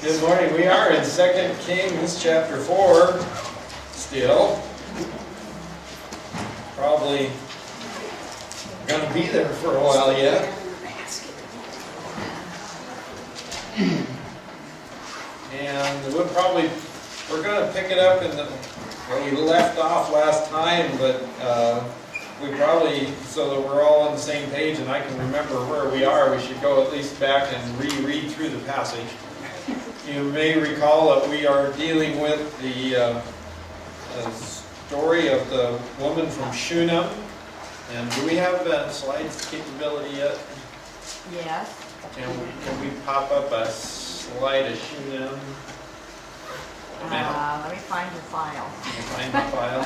Good morning. We are in 2 Kings chapter 4 still. Probably going to be there for a while yet. And we're going to pick it up in where we left off last time, but we probably, so that we're all on the same page and I can remember where we are, we should go at least back and reread through the passage. You may recall that we are dealing with the story of the woman from Shunem. And do we have slides capability yet? Yes. Can we pop up a slide of Shunem? Let me find your file. Find the file.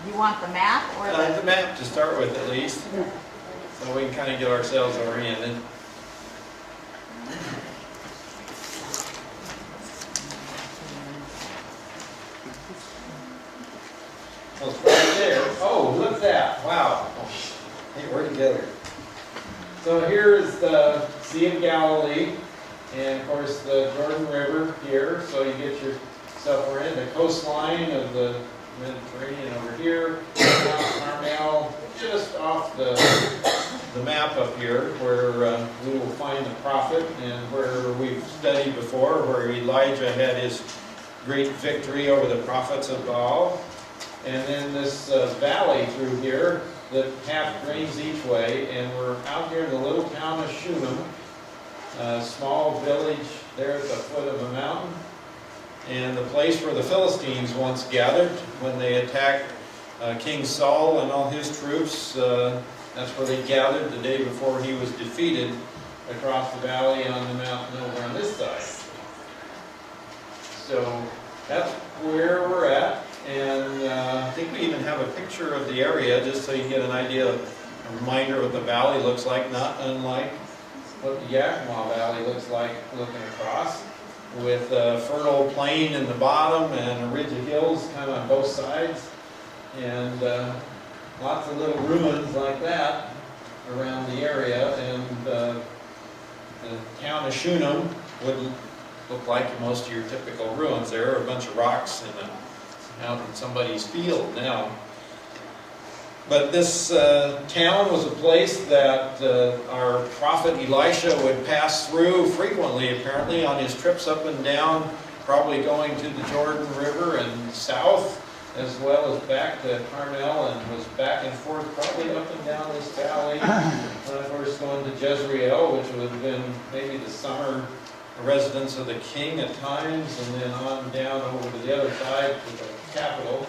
You want the map or The map to start with at least, so we can kind of get ourselves oriented. Well, it's right there. Oh, look at that. Wow. Hey, we're together. So here's the Sea of Galilee, and of course the Jordan River here, so you get yourself oriented. The coastline of the Mediterranean over here, Mount Carmel, just off the map up here, where we will find the prophet, and where we've studied before, where Elijah had his great victory over the prophets of Baal. And then this valley through here that half drains each way, and we're out here in the little town of Shunem, a small village there at the foot of a mountain, and the place where the Philistines once gathered when they attacked King Saul and all his troops. That's where they gathered the day before he was defeated across the valley on the mountain over on this side. So that's where we're at. And I think we even have a picture of the area just so you get an idea, a reminder of what the valley looks like, not unlike what the Yakima Valley looks like looking across, with a fertile plain in the bottom and a ridge of hills kind of on both sides, and lots of little ruins like that around the area. And the town of Shunem would look like most of your typical ruins. There are a bunch of rocks out in somebody's field now. But this town was a place that our prophet Elisha would pass through frequently, apparently, on his trips up and down, probably going to the Jordan River and south, as well as back to Carmel, and was back and forth probably up and down this valley. When I first going to Jezreel, which would have been maybe the summer residence of the king at times, and then on down over to the other side to the capital.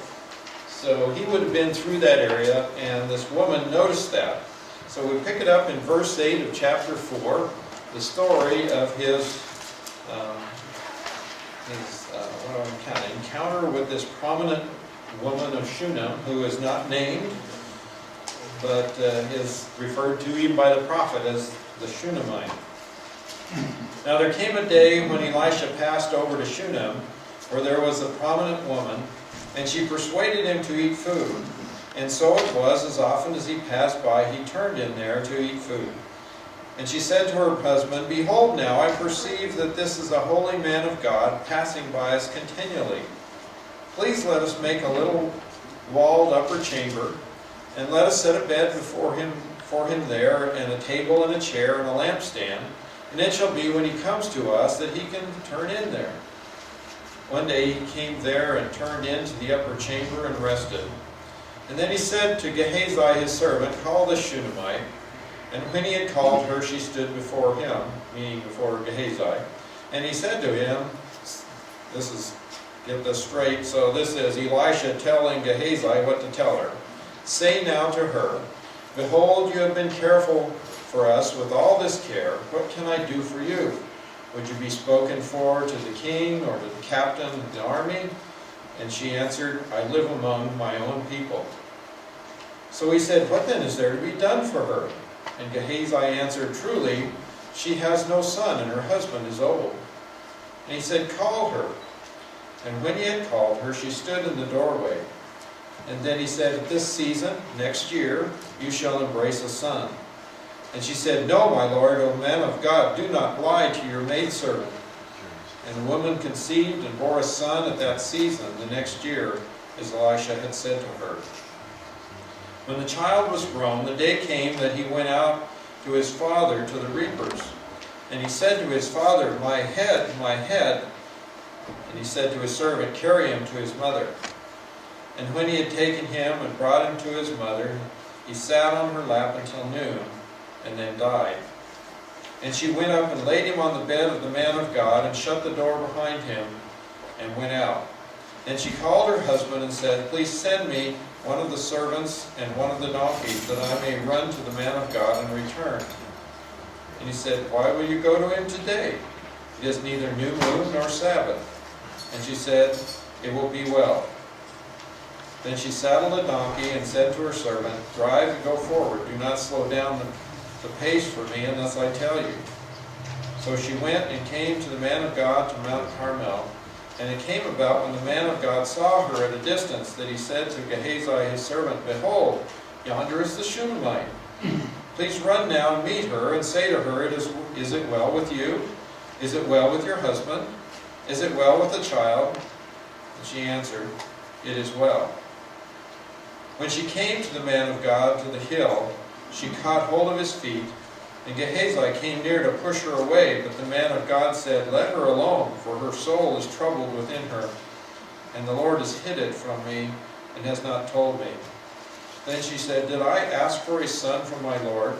So he would have been through that area, and this woman noticed that. So we pick it up in verse 8 of chapter 4, the story of his encounter with this prominent woman of Shunem, who is not named, but is referred to even by the prophet as the Shunammite. Now there came a day when Elisha passed over to Shunem, where there was a prominent woman, and she persuaded him to eat food. And so it was, as often as he passed by, he turned in there to eat food. And she said to her husband, "Behold now, I perceive that this is a holy man of God, passing by us continually. Please let us make a little walled upper chamber, and let us set a bed for him there, and a table and a chair and a lampstand. And it shall be when he comes to us that he can turn in there." One day he came there and turned into the upper chamber and rested. And then he said to Gehazi his servant, "Call the Shunammite." And when he had called her, she stood before him, meaning before Gehazi. And he said to him, get this straight, so this is Elisha telling Gehazi what to tell her. "Say now to her, Behold, you have been careful for us with all this care. What can I do for you? Would you be spoken for to the king or to the captain of the army?" And she answered, "I live among my own people." So he said, "What then is there to be done for her?" And Gehazi answered, "Truly, she has no son, and her husband is old." And he said, "Call her." And when he had called her, she stood in the doorway. And then he said, "At this season, next year, you shall embrace a son." And she said, No, my lord, O man of God, do not lie to your maidservant. And the woman conceived and bore a son at that season the next year, as Elisha had said to her. When the child was grown, the day came that he went out to his father to the reapers. And he said to his father, My head, my head. And he said to his servant, Carry him to his mother. And when he had taken him and brought him to his mother, he sat on her lap until noon, and then died. And she went up and laid him on the bed of the man of God, and shut the door behind him, and went out. And she called her husband and said, Please send me one of the servants and one of the donkeys, that I may run to the man of God and return. And he said, Why will you go to him today? It is neither new moon nor Sabbath. And she said, It will be well. Then she saddled a donkey and said to her servant, Drive and go forward. Do not slow down the pace for me unless I tell you. So she went and came to the man of God to Mount Carmel. And it came about when the man of God saw her at a distance that he said to Gehazi his servant, Behold, yonder is the Shunammite. Please run now and meet her and say to her, Is it well with you? Is it well with your husband? Is it well with the child? And she answered, It is well. When she came to the man of God to the hill, she caught hold of his feet, and Gehazi came near to push her away, but the man of God said, Let her alone, for her soul is troubled within her, and the Lord has hid it from me, and has not told me. Then she said, Did I ask for a son from my Lord?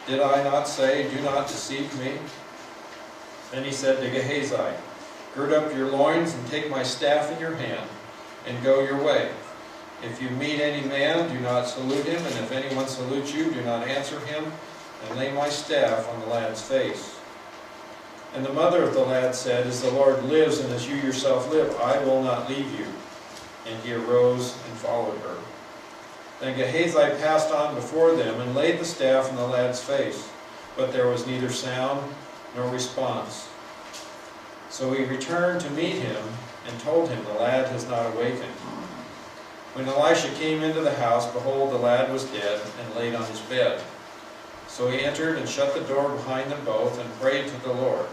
Did I not say, Do not deceive me? Then he said to Gehazi, Gird up your loins, and take my staff in your hand, and go your way. If you meet any man, do not salute him, and if anyone salutes you, do not answer him, and lay my staff on the lad's face. And the mother of the lad said, As the Lord lives, and as you yourself live, I will not leave you. And he arose and followed her. Then Gehazi passed on before them, and laid the staff on the lad's face, but there was neither sound nor response. So he returned to meet him, and told him, The lad has not awakened. When Elisha came into the house, behold, the lad was dead, and laid on his bed. So he entered and shut the door behind them both, and prayed to the Lord.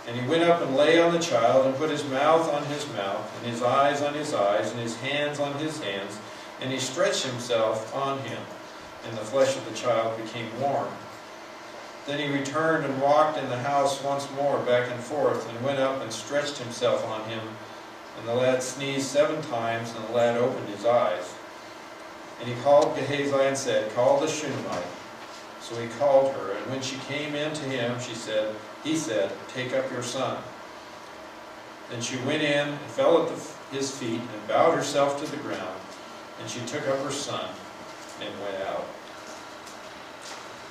And he went up and lay on the child, and put his mouth on his mouth, and his eyes on his eyes, and his hands on his hands, and he stretched himself on him, and the flesh of the child became warm. Then he returned and walked in the house once more back and forth, and went up and stretched himself on him. And the lad sneezed 7 times, and the lad opened his eyes. And he called Gehazi and said, Call the Shunammite. So he called her, and when she came in to him, he said, Take up your son. Then she went in and fell at his feet, and bowed herself to the ground. And she took up her son and went out.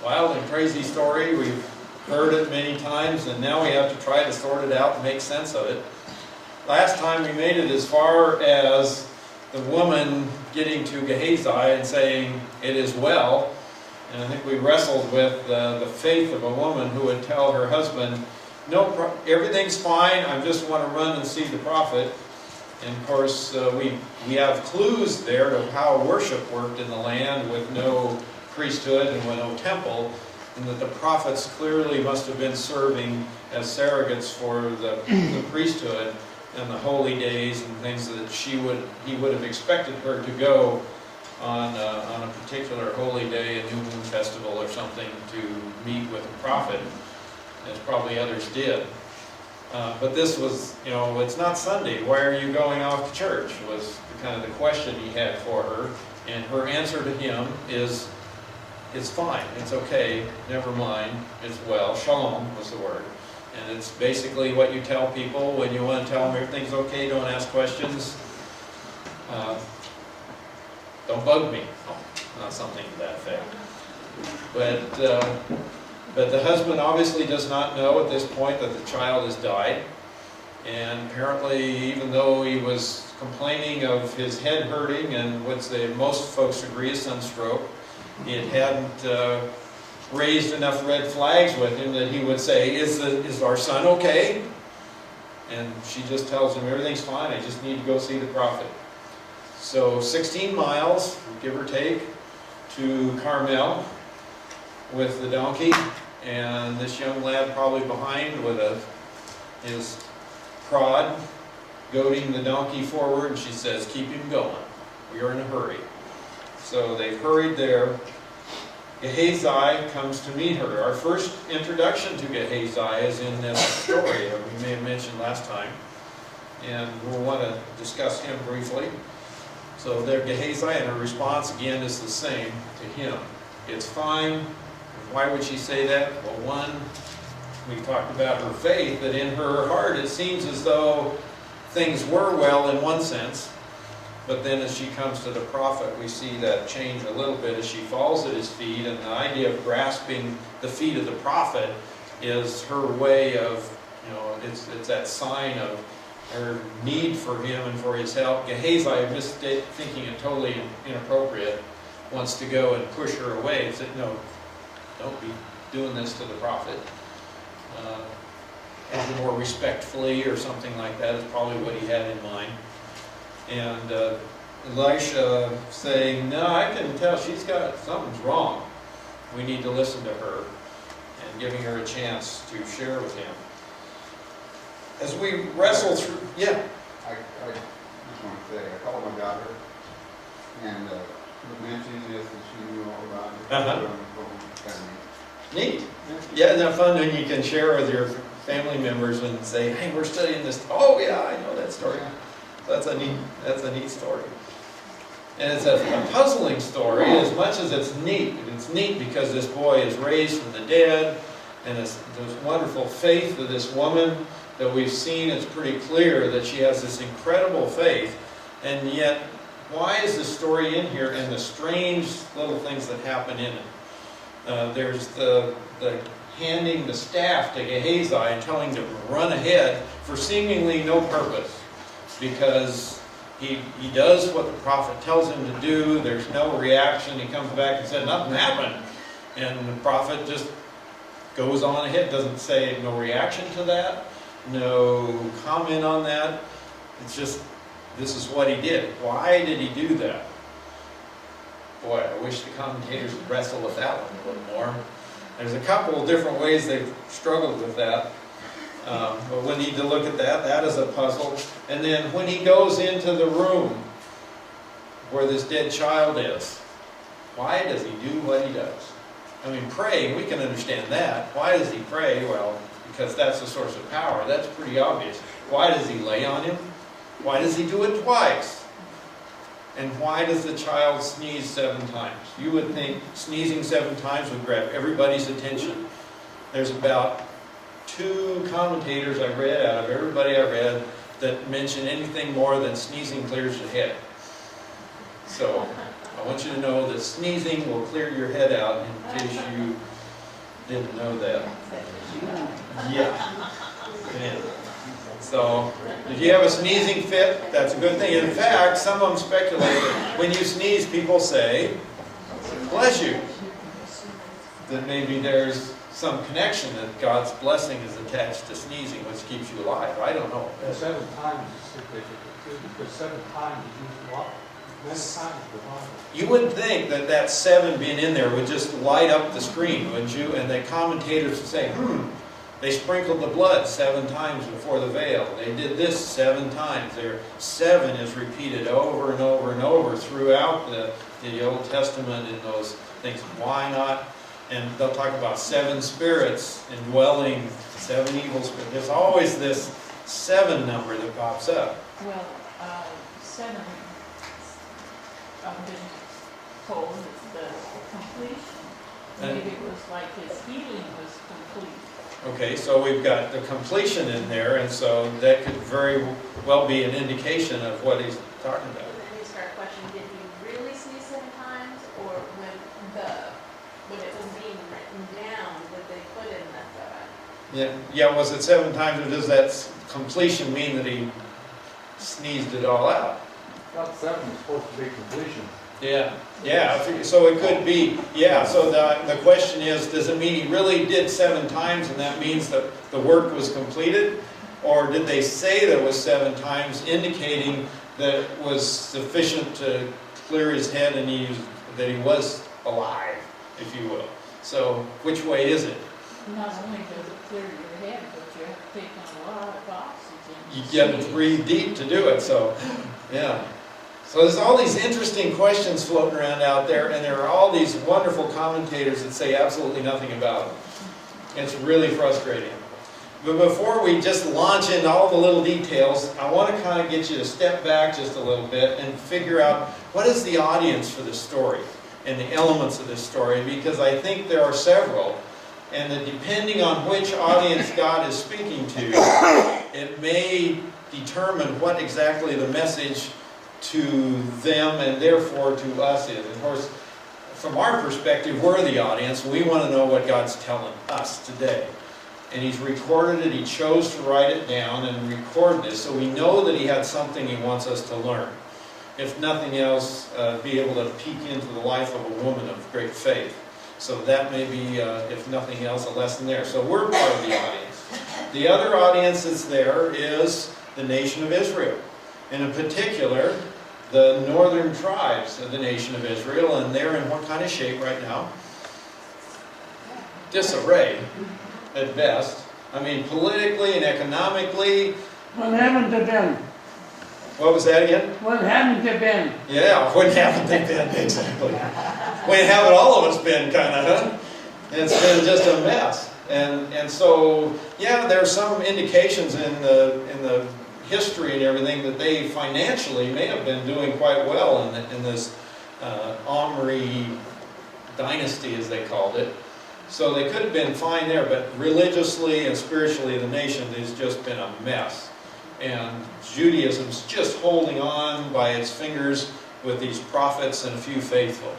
Wild and crazy story. We've heard it many times, and now we have to try to sort it out and make sense of it. Last time we made it as far as the woman getting to Gehazi and saying, It is well. And I think we wrestled with the faith of a woman who would tell her husband, No, everything's fine, I just want to run and see the prophet. And of course, we have clues there of how worship worked in the land with no priesthood and with no temple, and that the prophets clearly must have been serving as surrogates for the priesthood and the holy days and things that he would have expected her to go on a particular holy day, a new moon festival or something, to meet with a prophet, as probably others did. But this was, it's not Sunday. Why are you going off to church? Was kind of the question he had for her. And her answer to him is, It's fine. It's okay. Never mind. It's well. Shalom was the word. And it's basically what you tell people when you want to tell them everything's okay, don't ask questions. Don't bug me. No, not something to that effect. But the husband obviously does not know at this point that the child has died. And apparently, even though he was complaining of his head hurting and what most folks agree is sunstroke, it hadn't raised enough red flags with him that he would say, is our son okay? And she just tells him, everything's fine, I just need to go see the prophet. So 16 miles, give or take, to Carmel, with the donkey, and this young lad probably behind with his prod, goading the donkey forward, and she says, "Keep him going. We are in a hurry." So they've hurried there. Gehazi comes to meet her. Our first introduction to Gehazi is in this story that we may have mentioned last time, and we'll want to discuss him briefly. So there, Gehazi, and her response again is the same to him. It's fine. Why would she say that? Well, one, we talked about her faith, that in her heart it seems as though things were well in one sense, but then as she comes to the prophet, we see that change a little bit as she falls at his feet, and the idea of grasping the feet of the prophet is her way of, it's that sign of her need for him and for his help. Gehazi, thinking it totally inappropriate, wants to go and push her away and said, "No, don't be doing this to the prophet." More respectfully or something like that is probably what he had in mind. And Elisha saying, "No, I can tell something's wrong. We need to listen to her," and giving her a chance to share with him. As we wrestle through, yeah. I just want to say, I called my daughter, and she mentioned this, and she knew all about it. Uh-huh. Neat. Yeah, isn't that fun when you can share with your family members and say, "Hey, we're studying this." "Oh yeah, I know that story." That's a neat story. And it's a puzzling story as much as it's neat. It's neat because this boy is raised from the dead, and there's wonderful faith of this woman that we've seen. It's pretty clear that she has this incredible faith, and yet why is this story in here and the strange little things that happen in it? There's the handing the staff to Gehazi and telling him to run ahead for seemingly no purpose, because he does what the prophet tells him to do. There's no reaction. He comes back and said, "Nothing happened." And the prophet just goes on ahead, doesn't say no reaction to that, no comment on that. It's just, this is what he did. Why did he do that? Boy, I wish the commentators would wrestle with that one a little more. There's a couple of different ways they've struggled with that. But we need to look at that. That is a puzzle. And then when he goes into the room where this dead child is, why does he do what he does? I mean, praying, we can understand that. Why does he pray? Well, because that's the source of power. That's pretty obvious. Why does he lay on him? Why does he do it twice? And why does the child sneeze 7 times? You would think sneezing 7 times would grab everybody's attention. There's about 2 commentators I read out of everybody I read that mention anything more than sneezing clears the head. So I want you to know that sneezing will clear your head out, in case you didn't know that. Yeah. So, if you have a sneezing fit, that's a good thing. In fact, some of them speculate that when you sneeze, people say, "Bless you." That maybe there's some connection that God's blessing is attached to sneezing, which keeps you alive. I don't know. And 7 times is significant too, because 7 times is used a lot. Many times the Bible. You would think that that 7 being in there would just light up the screen, wouldn't you? And the commentators would say, they sprinkled the blood 7 times before the veil. They did this 7 times. There, 7 is repeated over and over and over throughout the Old Testament in those things. Why not? And they'll talk about 7 spirits indwelling 7 evil spirits. There's always this 7 number that pops up. Well, 7, I've been told it's the completion. Maybe it was like his healing was complete. Okay, so we've got the completion in there, and so that could very well be an indication of what he's talking about. Then you start questioning, did he really sneeze 7 times, or when it was being written down, did they put in that 7? Yeah, was it 7 times, or does that completion mean that he sneezed it all out? About 7 is supposed to be completion. Yeah, so it could be, so the question is, does it mean he really did 7 times and that means that the work was completed? Or did they say there was 7 times, indicating that it was sufficient to clear his head and that he was alive, if you will? So which way is it? Not only does it clear your head, but you have to take on a lot of oxygen. You get to breathe deep to do it, so, yeah. So there's all these interesting questions floating around out there, and there are all these wonderful commentators that say absolutely nothing about them. It's really frustrating. But before we just launch into all the little details, I want to kind of get you to step back just a little bit and figure out what is the audience for this story and the elements of this story, because I think there are several, and that depending on which audience God is speaking to, it may determine what exactly the message to them and therefore to us is. Of course, from our perspective, we're the audience. We want to know what God's telling us today. And He's recorded it. He chose to write it down and record this, so we know that He had something He wants us to learn. If nothing else, be able to peek into the life of a woman of great faith. So that may be, if nothing else, a lesson there. So we're part of the audience. The other audience that's there is the nation of Israel. And in particular, the northern tribes of the nation of Israel. And they're in what kind of shape right now? Disarray, at best. I mean, politically and economically. What haven't they been? What was that again? What haven't they been? Yeah, when haven't they been? Exactly. When haven't all of us been, kind of, huh? It's been just a mess. And so, yeah, there are some indications in the history and everything that they financially may have been doing quite well in this Omri dynasty, as they called it. So they could have been fine there, but religiously and spiritually, the nation has just been a mess. And Judaism's just holding on by its fingers with these prophets and a few faithful.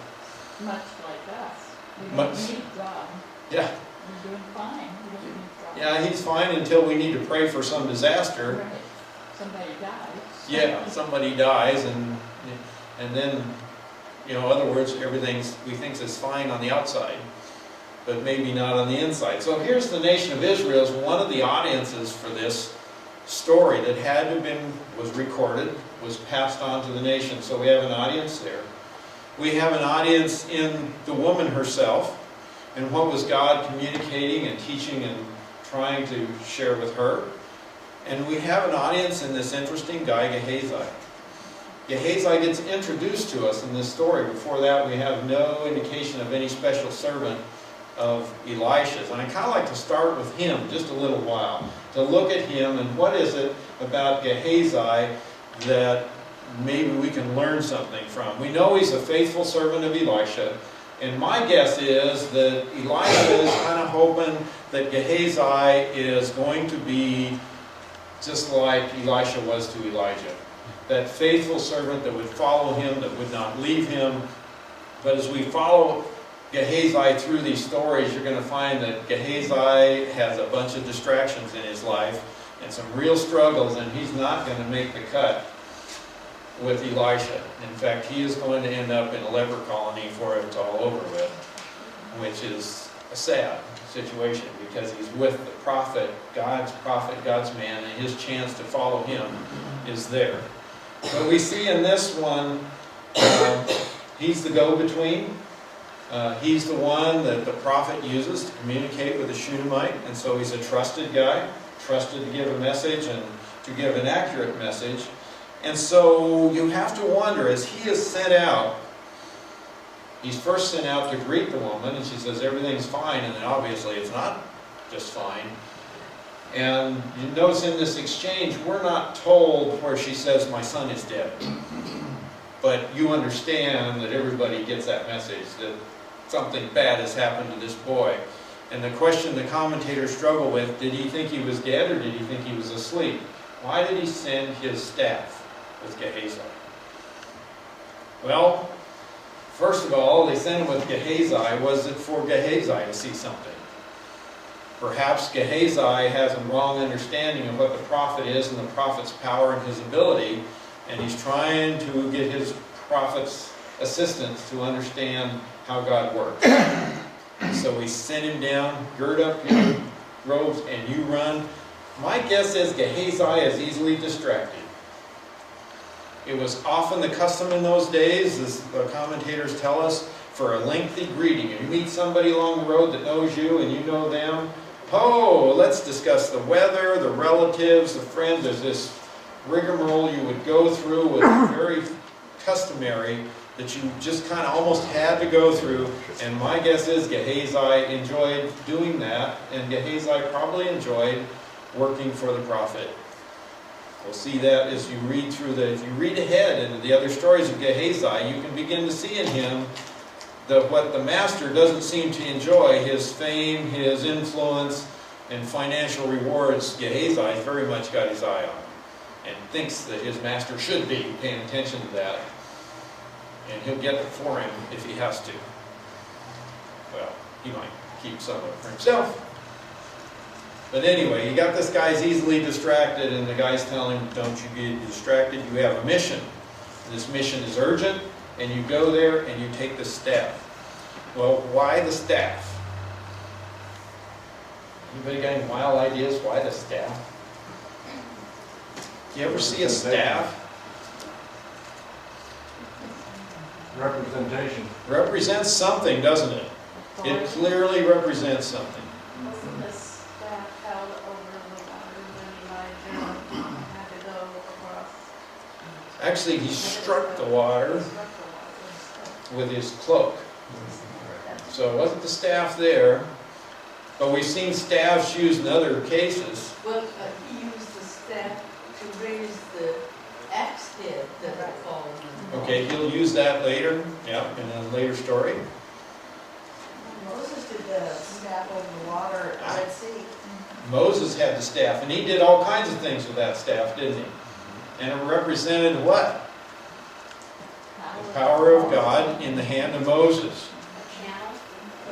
Much like us. We Much. don't need God. Yeah. We're doing fine. We don't need God. Yeah, He's fine until we need to pray for some disaster. Right. Somebody dies. Yeah, somebody dies, and then, you know, in other words, everything's, we think is fine on the outside, but maybe not on the inside. So here's the nation of Israel as one of the audiences for this story that had to have been, was recorded, was passed on to the nation. So we have an audience there. We have an audience in the woman herself, and what was God communicating and teaching and trying to share with her. And we have an audience in this interesting guy, Gehazi. Gehazi gets introduced to us in this story. Before that, we have no indication of any special servant of Elisha's. And I kind of like to start with him just a little while, to look at him and what is it about Gehazi that maybe we can learn something from. We know he's a faithful servant of Elisha, and my guess is that Elisha is kind of hoping that Gehazi is going to be just like Elisha was to Elijah. That faithful servant that would follow him, that would not leave him. But as we follow Gehazi through these stories, you're going to find that Gehazi has a bunch of distractions in his life and some real struggles, and he's not going to make the cut with Elisha. In fact, he is going to end up in a leper colony before it's all over with, which is a sad situation because he's with the prophet, God's man, and his chance to follow him is there. But we see in this one, he's the go-between. He's the one that the prophet uses to communicate with the Shunammite, and so he's a trusted guy, trusted to give a message and to give an accurate message. And so you have to wonder, as he is sent out, he's first sent out to greet the woman, and she says everything's fine, and then obviously it's not just fine. And you notice in this exchange, we're not told where she says, my son is dead. But you understand that everybody gets that message, that something bad has happened to this boy. And the question the commentators struggle with, did he think he was dead or did he think he was asleep? Why did he send his staff with Gehazi? Well, first of all, they sent him with Gehazi. Was it for Gehazi to see something? Perhaps Gehazi has a wrong understanding of what the prophet is and the prophet's power and his ability, and he's trying to get his prophet's assistance to understand how God works. So we sent him down, gird up your robes, and you run. My guess is Gehazi is easily distracted. It was often the custom in those days, as the commentators tell us, for a lengthy greeting. And you meet somebody along the road that knows you and you know them. Oh, let's discuss the weather, the relatives, the friends. There's this rigmarole you would go through with very customary that you just kind of almost had to go through. And my guess is Gehazi enjoyed doing that, and Gehazi probably enjoyed working for the prophet. We'll see that as you read through if you read ahead into the other stories of Gehazi, you can begin to see in him what the master doesn't seem to enjoy, his fame, his influence, and financial rewards. Gehazi very much got his eye on, and thinks that his master should be paying attention to that. And he'll get it for him if he has to. Well, he might keep some of it for himself. But anyway, you got this guy's easily distracted, and the guy's telling him, don't you be distracted, you have a mission. This mission is urgent, and you go there and you take the staff. Well, why the staff? Anybody got any wild ideas why the staff? You ever see a staff? Representation. Represents something, doesn't it? It clearly represents something. Wasn't the staff held over the water when Elijah had to go across? Actually, he struck the water Struck the water. with his cloak. So it wasn't the staff there, but we've seen staffs used in other cases. Well, he used the staff to raise the axe head that had fallen. Okay, he'll use that later, yeah, in a later story. Moses did the staff over the water at the Red Sea. Moses had the staff, and he did all kinds of things with that staff, didn't he? And it represented what? The power of God in the hand of Moses.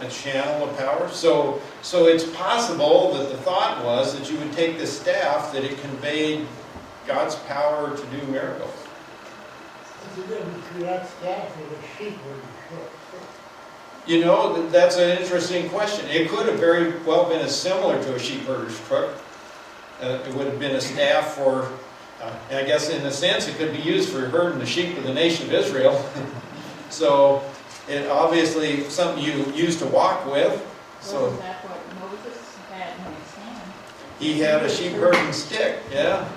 A channel of power. So it's possible that the thought was that you would take this staff, that it conveyed God's power to do miracles. You know, that's an interesting question. It could have very well been similar to a sheep herder's crook. It would have been a staff for, and I guess in a sense it could be used for herding the sheep of the nation of Israel. So it obviously something you used to walk with. So Wasn't that what Moses had in his hand? he had a sheep herding stick, yeah.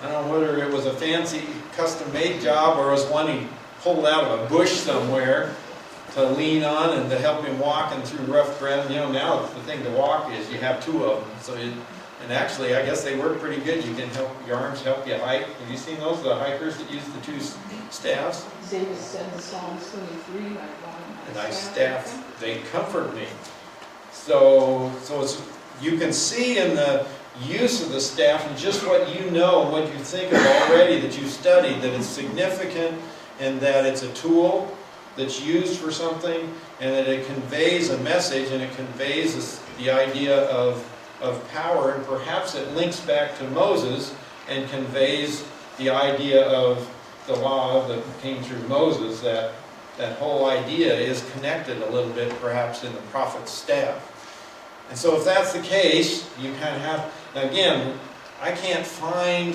I don't know whether it was a fancy custom-made job or was one he pulled out of a bush somewhere to lean on and to help him walking through rough ground. You know, now the thing to walk is you have two of them. So and actually, I guess they work pretty good. You can help, your arms help you hike. Have you seen those, the hikers that use the two staffs? David said in Psalms 23, I want A nice staff, they comfort me. So it's, you can see in the use of the staff and just what you know and what you think of already that you've studied, that it's significant and that it's a tool that's used for something, and that it conveys a message, and it conveys the idea of power, and perhaps it links back to Moses and conveys the idea of the law that came through Moses, that whole idea is connected a little bit perhaps in the prophet's staff. And so if that's the case, you kind of have, again, I can't find,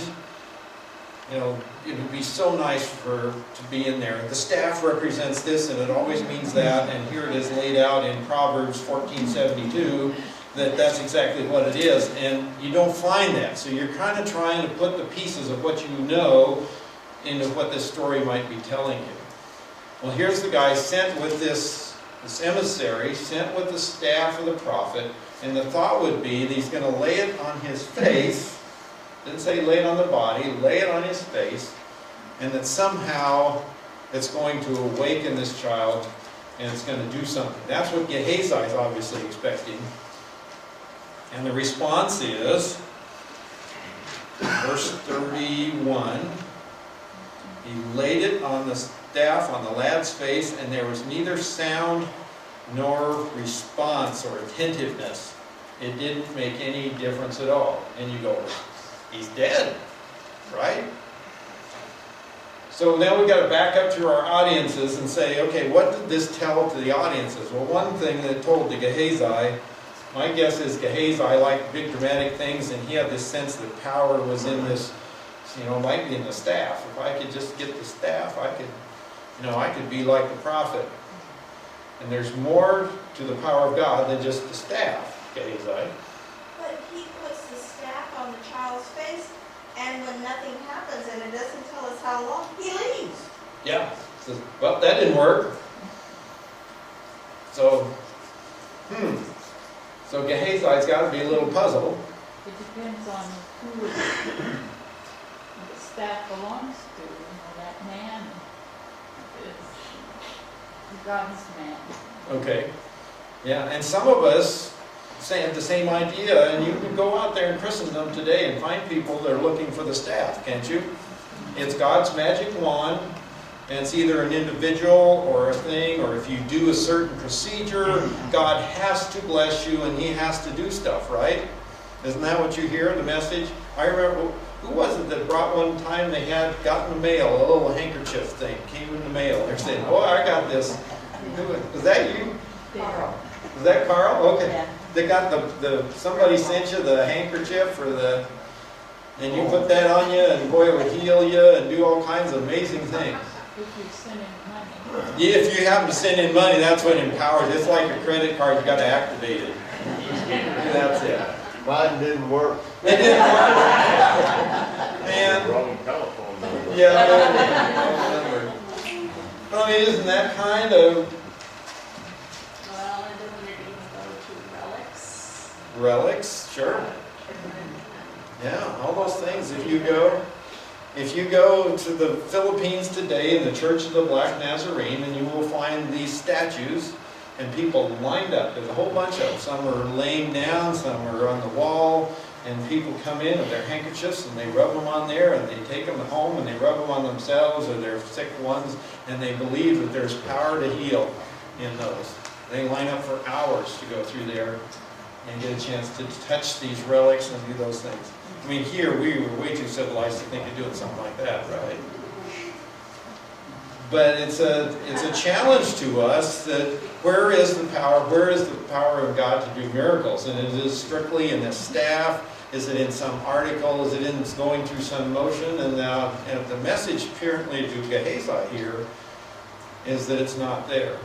you know, it would be so nice to be in there. The staff represents this, and it always means that, and here it is laid out in Proverbs 14:72, that's exactly what it is, and you don't find that. So you're kind of trying to put the pieces of what you know into what this story might be telling you. Well, here's the guy sent with this emissary, sent with the staff of the prophet, and the thought would be that he's going to lay it on his face. Didn't say lay it on the body, lay it on his face, and that somehow it's going to awaken this child and it's going to do something. That's what Gehazi is obviously expecting. And the response is, verse 31, he laid it on the staff on the lad's face, and there was neither sound nor response or attentiveness. It didn't make any difference at all. And you go, he's dead, right? So now we've got to back up to our audiences and say, okay, what did this tell to the audiences? Well, one thing that it told to Gehazi, my guess is Gehazi liked big dramatic things, and he had this sense that power was in this, you know, might be in the staff. If I could just get the staff, I could be like the prophet. And there's more to the power of God than just the staff, Gehazi. But he puts the staff on the child's face, and when nothing happens, and it doesn't tell us how long, he leaves. Yeah. Says, well, that didn't work. So, So Gehazi's got to be a little puzzled. It depends on who the staff belongs to. You know, that man is God's man. Okay. Yeah, and some of us have the same idea, and you can go out there in Christendom today and find people that are looking for the staff, can't you? It's God's magic wand, and it's either an individual or a thing, or if you do a certain procedure, God has to bless you and He has to do stuff, right? Isn't that what you hear, the message? I remember, who was it that brought one time they had gotten the mail, a little handkerchief thing, came in the mail. They're saying, oh, I got this. Was that you? Carl. Was that Carl? Okay. Yeah. They got somebody sent you the handkerchief or and you put that on you, and boy, it would heal you and do all kinds of amazing things. If you send him money. Yeah, if you happen to send in money, that's what empowers. It's like a credit card, you got to activate it. That's it. Mine didn't work. It didn't work. Man. Wrong telephone number. Yeah. But I mean, isn't that kind of Well, and then we're even go to relics. relics? Sure. Yeah, all those things. If you go to the Philippines today in the Church of the Black Nazarene, and you will find these statues and people lined up. There's a whole bunch of them. Some are laying down, some are on the wall, and people come in with their handkerchiefs and they rub them on there, and they take them home and they rub them on themselves or their sick ones, and they believe that there's power to heal in those. They line up for hours to go through there and get a chance to touch these relics and do those things. I mean, here we were way too civilized to think of doing something like that, right? But it's a challenge to us that where is the power of God to do miracles? And it is strictly in the staff? Is it in some article? Is it in going through some motion? And the message apparently to Gehazi here is that it's not there.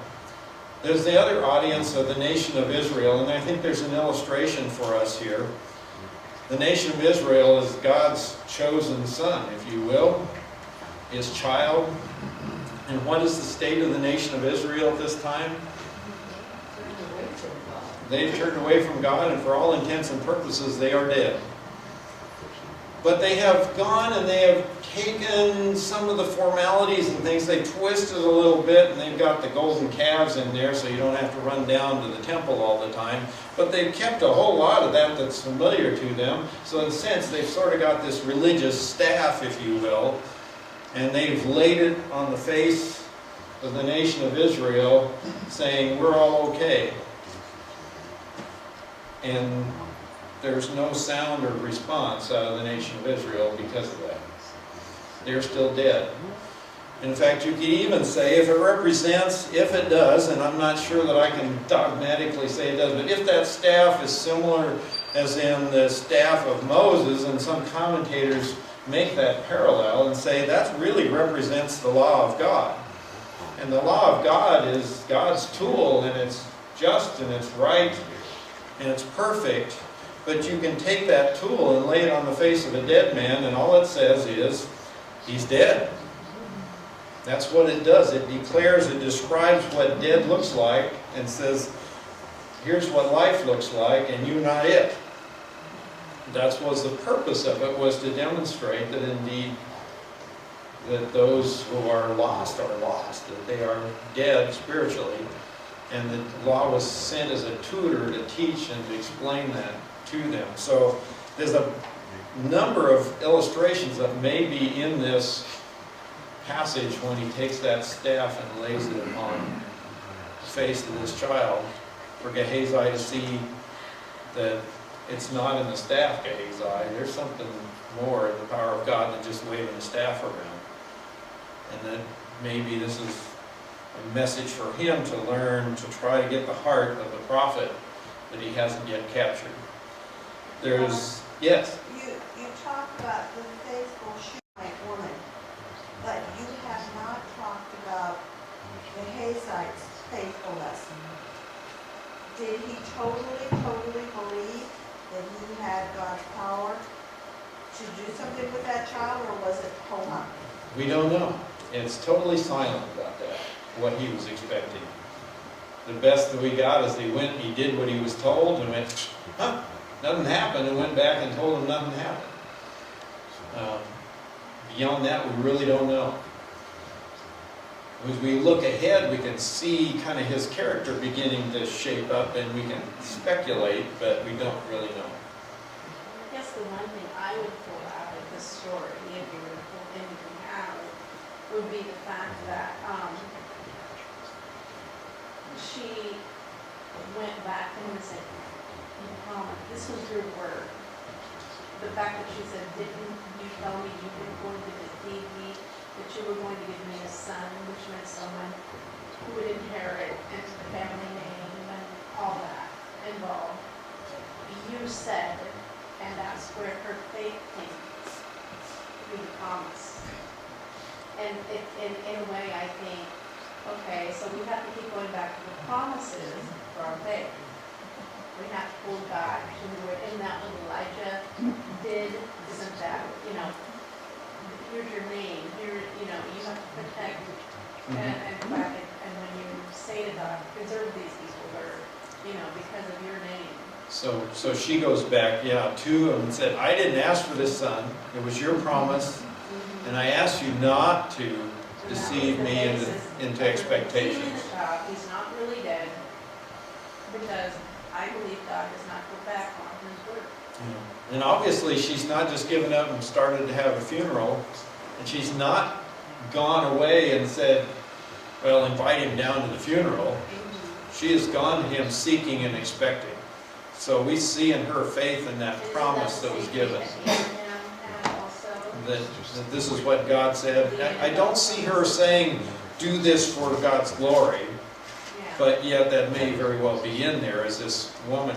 There's the other audience of the nation of Israel, and I think there's an illustration for us here. The nation of Israel is God's chosen son, if you will, His child. And what is the state of the nation of Israel at this time? They've turned away from God, and for all intents and purposes, they are dead. But they have gone and they have taken some of the formalities and things, they twisted a little bit, and they've got the golden calves in there so you don't have to run down to the temple all the time. But they've kept a whole lot of that that's familiar to them. So in a sense, they've sort of got this religious staff, if you will, and they've laid it on the face of the nation of Israel, saying, we're all okay. And there's no sound or response out of the nation of Israel because of that. They're still dead. In fact, you could even say if it does, and I'm not sure that I can dogmatically say it does, but if that staff is similar as in the staff of Moses, and some commentators make that parallel and say that really represents the law of God. And the law of God is God's tool, and it's just and it's right and it's perfect. But you can take that tool and lay it on the face of a dead man, and all it says is, he's dead. That's what it does. It describes what dead looks like, and says, here's what life looks like, and you're not it. That was the purpose of it, was to demonstrate that indeed, that those who are lost, that they are dead spiritually, and the law was sent as a tutor to teach and to explain that to them. So there's a number of illustrations that may be in this passage when he takes that staff and lays it upon the face of this child, for Gehazi to see that it's not in the staff, Gehazi. There's something more in the power of God than just waving the staff around. And that maybe this is a message for him to learn to try to get the heart of the prophet that he hasn't yet captured. There's, yes? You talk about the faithful Shunammite woman, but you have not talked about Gehazi's faithfulness. Did he totally believe that he had God's power to do something with that child, or was it ho-hum? We don't know. It's totally silent about that, what he was expecting. The best that we got is he did what he was told and went, huh, nothing happened, and went back and told him nothing happened. Beyond that, we really don't know. As we look ahead, we can see kind of his character beginning to shape up, and we can speculate, but we don't really know. I guess the one thing I would pull out of this story, if you were to pull anything out, would be the fact that she went back and said, this was your word. The fact that she said, didn't you tell me you were going to deceive me, that you were going to give me a son, which meant someone who would inherit and the family name and all that involved. You said, and that's where her faith came through the promise. And in a way, I think, okay, so we have to keep going back to the promises for our faith. We have to pull God to the word. Isn't that what Elijah did? Isn't that, here's your name, here, you have to protect and when you say to God, preserve these people, or, because of your name. So she goes back, to him and said, I didn't ask for this son. It was your promise. And I asked you not to deceive me into expectations. He's not really dead, because I believe God does not go back on his word. And obviously she's not just given up and started to have a funeral, and she's not gone away and said, well, invite him down to the funeral. She has gone to him seeking and expecting. So we see in her faith in that promise that was given. That this is what God said. I don't see her saying, do this for God's glory, but yet that may very well be in there, as this woman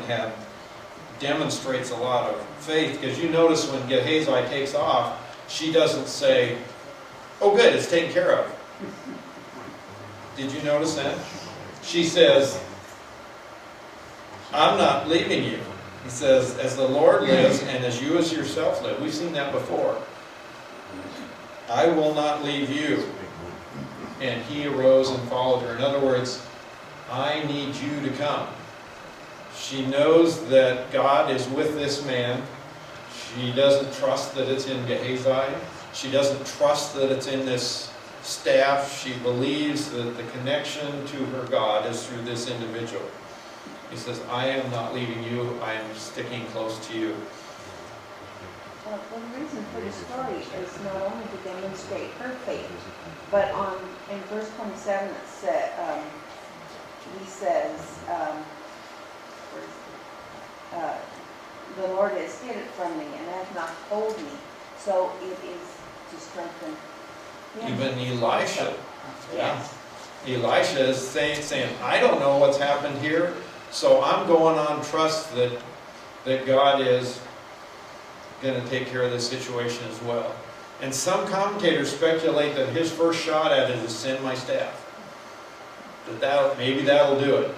demonstrates a lot of faith. Because you notice when Gehazi takes off, she doesn't say, oh good, it's taken care of. Did you notice that? She says, I'm not leaving you. He says, as the Lord lives and as you as yourself live. We've seen that before. I will not leave you. And he arose and followed her. In other words, I need you to come. She knows that God is with this man. She doesn't trust that it's in Gehazi. She doesn't trust that it's in this staff. She believes that the connection to her God is through this individual. He says, I am not leaving you. I am sticking close to you. Well, the reason for the story is not only to demonstrate her faith, but in verse 27 it said, he says, the Lord has hid it from me and hath not told me. So it is to strengthen him. Even Elisha. Yes. Elisha is saying, I don't know what's happened here, so I'm going on trust that God is going to take care of this situation as well. And some commentators speculate that his first shot at it is send my staff. Maybe that'll do it.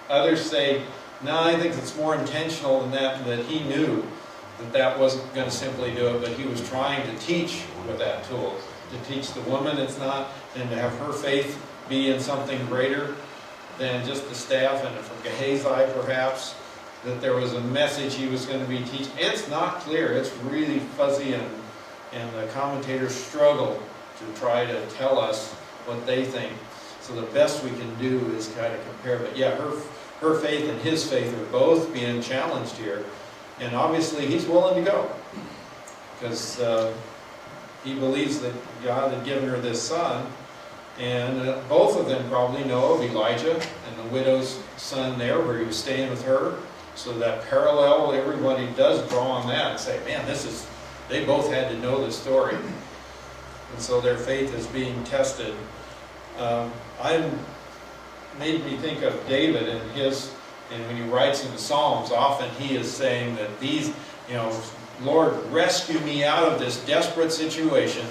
Others say, no, I think it's more intentional than that he knew that wasn't going to simply do it, but he was trying to teach with that tool. To teach the woman it's not, and to have her faith be in something greater than just the staff, and for Gehazi perhaps, that there was a message he was going to be teaching. It's not clear. It's really fuzzy, and the commentators struggle to try to tell us what they think. So the best we can do is kind of compare. But yeah, her faith and his faith are both being challenged here. And obviously he's willing to go, because he believes that God had given her this son. And both of them probably know of Elijah and the widow's son there, where he was staying with her. So that parallel, everybody does draw on that and say, man, they both had to know this story. And so their faith is being tested. Made me think of David and when he writes in the Psalms, often he is saying that these, Lord, rescue me out of this desperate situation.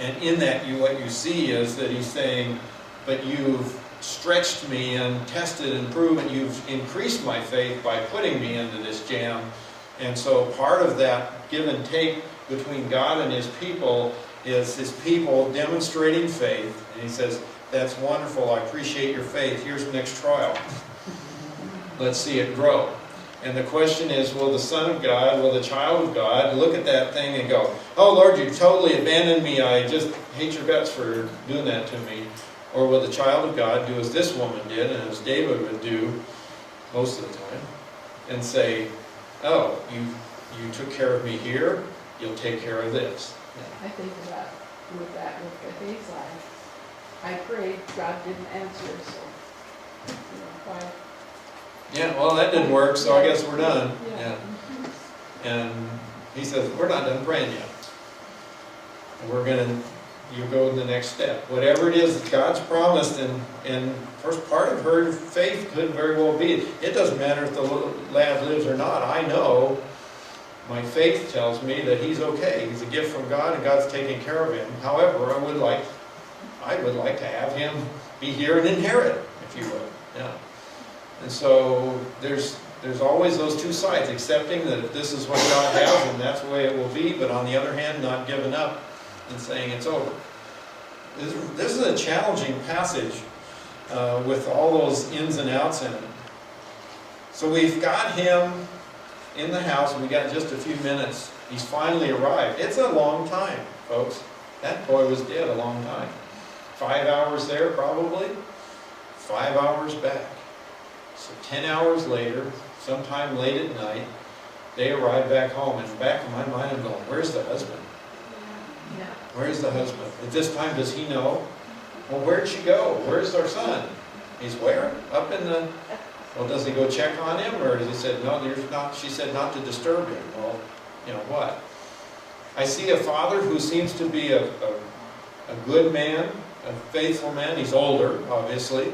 And in that, what you see is that he's saying, but you've stretched me and tested and proven, you've increased my faith by putting me into this jam. And so part of that give and take between God and His people is His people demonstrating faith. And He says, that's wonderful, I appreciate your faith. Here's the next trial. Let's see it grow. And the question is, will the Son of God, will the child of God look at that thing and go, oh Lord, you totally abandoned me, I just hate your guts for doing that to me. Or will the child of God do as this woman did and as David would do most of the time and say, oh, you took care of me here, you'll take care of this. I think about with the faith life. I prayed, God didn't answer, so, why? Yeah, well, that didn't work, so I guess we're done. Yeah. And He says, we're not done praying yet. And you go to the next step. Whatever it is that God's promised, and first part of her faith could very well be, it doesn't matter if the lad lives or not. I know, my faith tells me that he's okay. He's a gift from God, and God's taking care of him. However, I would like to have him be here and inherit, if you would. Yeah. And so there's always those two sides, accepting that if this is what God has, and that's the way it will be, but on the other hand, not giving up and saying it's over. This is a challenging passage with all those ins and outs in it. So we've got him in the house, and we got just a few minutes. He's finally arrived. It's a long time, folks. That boy was dead a long time. 5 hours there, probably. 5 hours back. So 10 hours later, sometime late at night, they arrive back home. And back in my mind, I'm going, where's the husband? Yeah. Where's the husband? At this time, does he know? Well, where'd she go? Where's our son? He's where? Up in the... Well, does he go check on him? Or does he say, no, there's not... She said not to disturb him. Well, you know what? I see a father who seems to be a good man, a faithful man. He's older, obviously.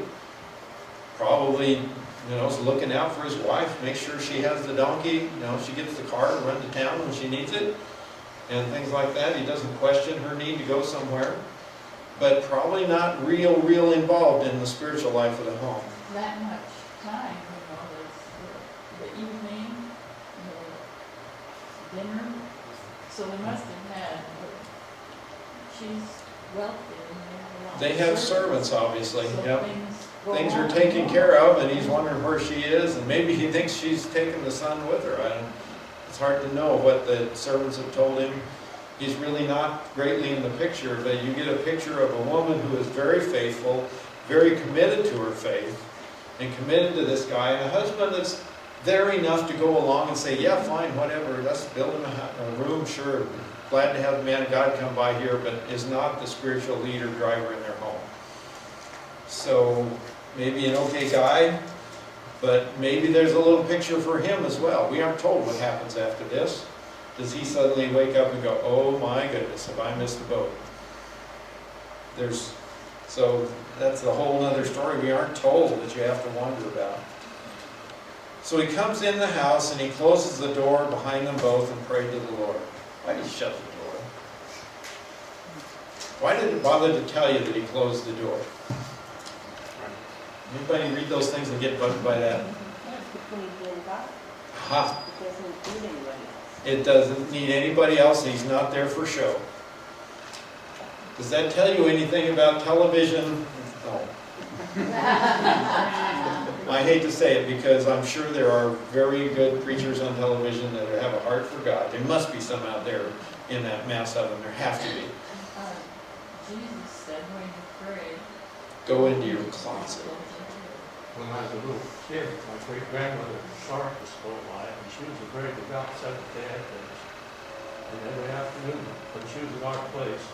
Probably, is looking out for his wife, make sure she has the donkey, she gets the car to run to town when she needs it, and things like that. He doesn't question her need to go somewhere, but probably not real involved in the spiritual life of the home. That much time, the evening, the dinner, so they must have had, she's wealthy. And they have servants, obviously. So Yep. things Things are taken care of, and he's wondering where she is, and maybe he thinks she's taken the son with her. It's hard to know what the servants have told him. He's really not greatly in the picture, but you get a picture of a woman who is very faithful, very committed to her faith, and committed to this guy, and a husband that's there enough to go along and say, yeah, fine, whatever, let's build him a room, sure, glad to have the man of God come by here, but is not the spiritual leader, driver in their home. So maybe an okay guy, but maybe there's a little picture for him as well. We aren't told what happens after this. Does he suddenly wake up and go, oh my goodness, have I missed the boat? So that's a whole other story we aren't told that you have to wonder about. So he comes in the house and he closes the door behind them both and prayed to the Lord. Why did he shut the door? Why did it bother to tell you that he closed the door? Anybody read those things and get bugged by that? Between he and God. Aha. It doesn't need anybody else. It doesn't need anybody else. He's not there for show. Does that tell you anything about television? No. I hate to say it because I'm sure there are very good preachers on television that have a heart for God. There must be some out there in that mass of them. There have to be. Jesus said when you pray, Go into your closet. When I was a little kid, my great-grandmother, Sharp, was still alive, and she was a very devout Seventh-day Adventist. And every afternoon, when she was in our place,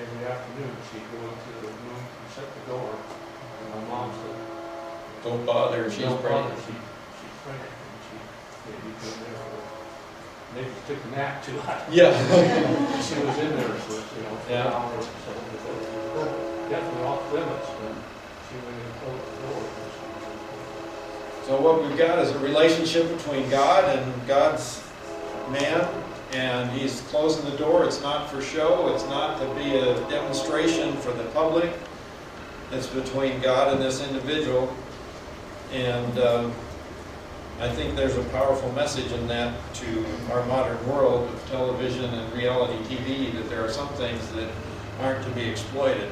every afternoon, she'd go into the room and shut the door, and my mom said, Don't bother. She's "Don't praying. bother, she's praying," and she maybe been there for, maybe took a nap too. Yeah. She was in there for, for an hour or so, but that was definitely off limits, but she went and closed the door. So what we've got is a relationship between God and God's man, and he's closing the door. It's not for show. It's not to be a demonstration for the public It's between God and this individual. And I think there's a powerful message in that to our modern world of television and reality TV, that there are some things that aren't to be exploited.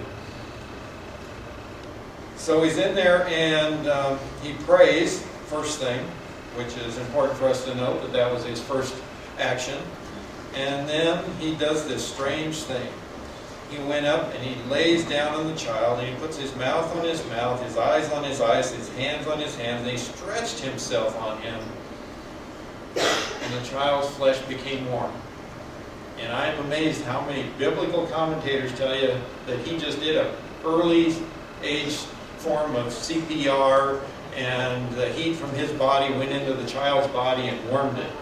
So he's in there and he prays, first thing, which is important for us to note that that was his first action. And then he does this strange thing. He went up and he lays down on the child, and he puts his mouth on his mouth, his eyes on his eyes, his hands on his hands, and he stretched himself on him. And the child's flesh became warm. And I'm amazed how many biblical commentators tell you that he just did an early age form of CPR, and the heat from his body went into the child's body and warmed it.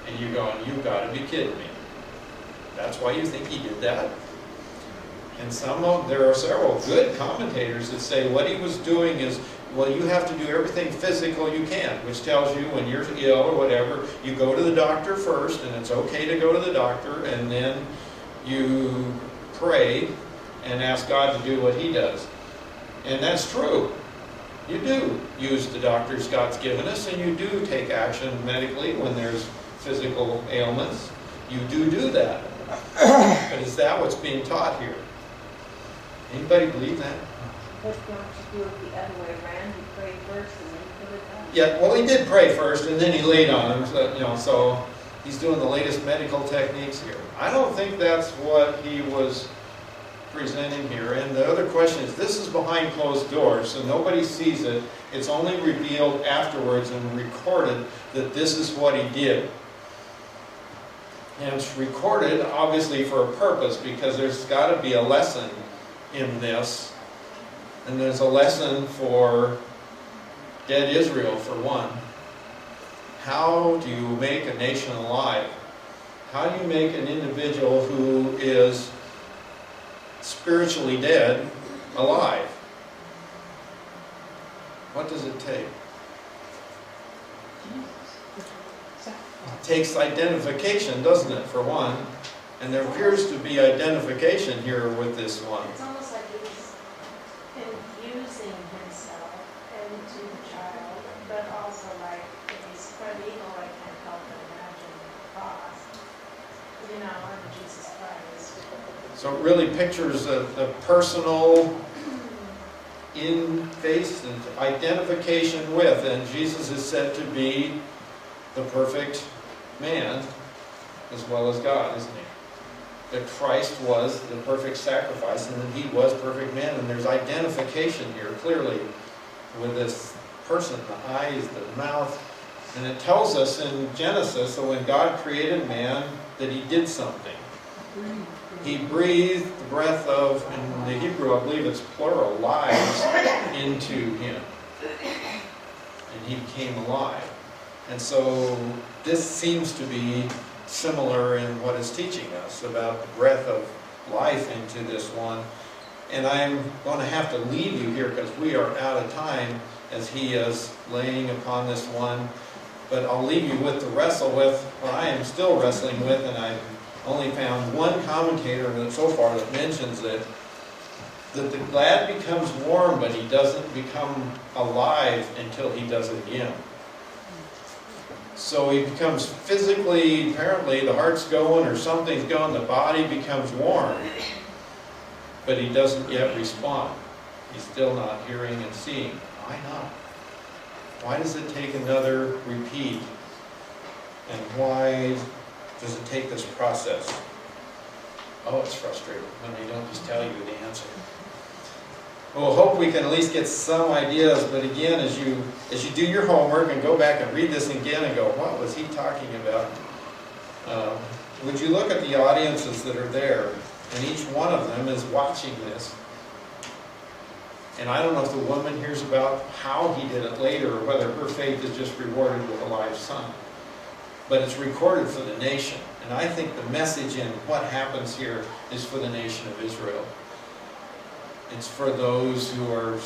And you're going, you've got to be kidding me. That's why you think he did that? And there are several good commentators that say what he was doing is, well, you have to do everything physical you can, which tells you when you're ill or whatever, you go to the doctor first, and it's okay to go to the doctor, and then you pray and ask God to do what he does. And that's true. You do use the doctors God's given us, and you do take action medically when there's physical ailments. You do that. But is that what's being taught here? Anybody believe that? But don't you do it the other way around? You pray first and then put it down? Yeah, well, he did pray first, and then he laid on him. So he's doing the latest medical techniques here. I don't think that's what he was presenting here. And the other question is, this is behind closed doors, so nobody sees it. It's only revealed afterwards and recorded that this is what he did. And it's recorded, obviously, for a purpose, because there's got to be a lesson in this. And there's a lesson for dead Israel, for one. How do you make a nation alive? How do you make an individual who is spiritually dead alive? What does it take? It takes identification, doesn't it, for one? And there appears to be identification here with this one. It's almost like he's infusing himself into the child, but also like if he's spread eagle, I can't help but imagine the cross, under Jesus Christ. So it really pictures the personal in-face and identification with, and Jesus is said to be the perfect man as well as God, isn't he? That Christ was the perfect sacrifice and that he was perfect man. And there's identification here clearly with this person, the eyes, the mouth. And it tells us in Genesis that when God created man, that he did something. He breathed the breath of, in the Hebrew I believe it's plural, lives into him. And he became alive. And so this seems to be similar in what it's teaching us about the breath of life into this one. And I'm going to have to leave you here because we are out of time as he is laying upon this one. But I'll leave you with to wrestle with what I am still wrestling with, and I've only found one commentator so far that mentions it, that the lad becomes warm, but he doesn't become alive until he does it again. So he becomes physically, apparently the heart's going or something's going, the body becomes warm. But he doesn't yet respond. He's still not hearing and seeing. Why not? Why does it take another repeat? And why does it take this process? Oh, it's frustrating when they don't just tell you the answer. Well, hope we can at least get some ideas, but again, as you do your homework and go back and read this again and go, what was he talking about? Would you look at the audiences that are there, and each one of them is watching this. And I don't know if the woman hears about how he did it later or whether her faith is just rewarded with a live son. But it's recorded for the nation. And I think the message in what happens here is for the nation of Israel. It's for those who are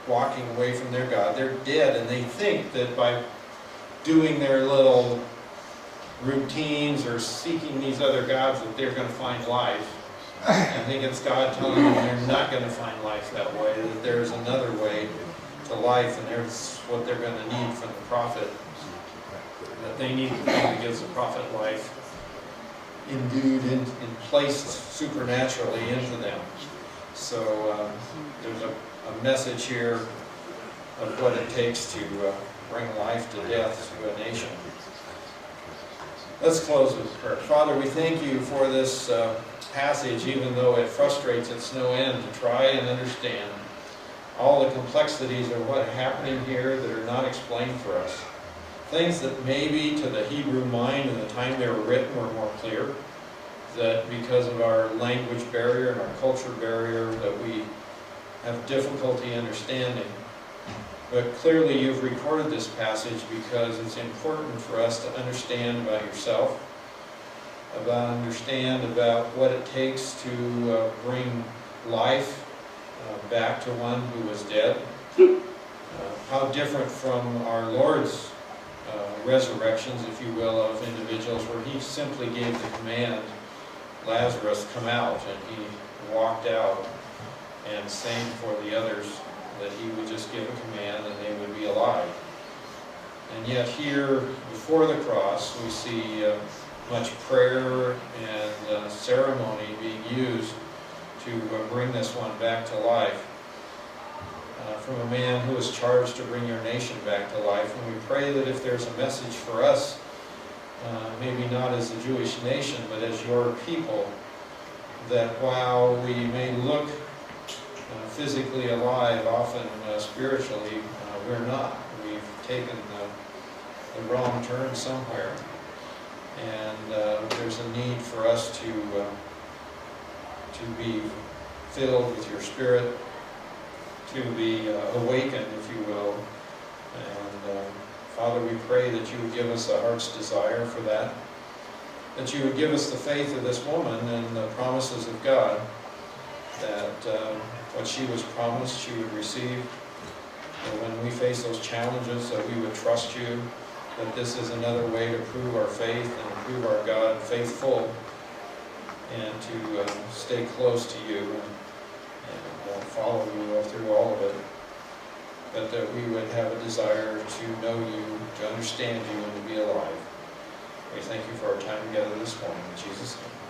walking away from their God. They're dead, and they think that by doing their little routines or seeking these other gods that they're going to find life. I think it's God telling them they're not going to find life that way, that there's another way to life, and there's what they're going to need from the prophet, that they need the thing that gives the prophet life, endued and placed supernaturally into them. So there's a message here of what it takes to bring life to death to a nation. Let's close with prayer. Father, we thank you for this passage, even though it frustrates its no end to try and understand all the complexities of what's happening here that are not explained for us. Things that maybe to the Hebrew mind in the time they were written were more clear, that because of our language barrier and our culture barrier that we have difficulty understanding. But clearly you've recorded this passage because it's important for us to understand about yourself, understand about what it takes to bring life back to one who was dead. How different from our Lord's resurrections, if you will, of individuals where he simply gave the command, Lazarus, come out, and he walked out, and same for the others, that he would just give a command and they would be alive. And yet here, before the cross, we see much prayer and ceremony being used to bring this one back to life. From a man who was charged to bring your nation back to life. And we pray that if there's a message for us, maybe not as a Jewish nation, but as your people, that while we may look physically alive, often spiritually, we're not. We've taken the wrong turn somewhere. And there's a need for us to be filled with your Spirit, to be awakened, if you will. And Father, we pray that you would give us a heart's desire for that you would give us the faith of this woman and the promises of God, that what she was promised she would receive. And when we face those challenges, that we would trust you, that this is another way to prove our faith and to prove our God faithful, and to stay close to you and follow you through all of it. But that we would have a desire to know you, to understand you, and to be alive. We thank you for our time together this morning. In Jesus' name.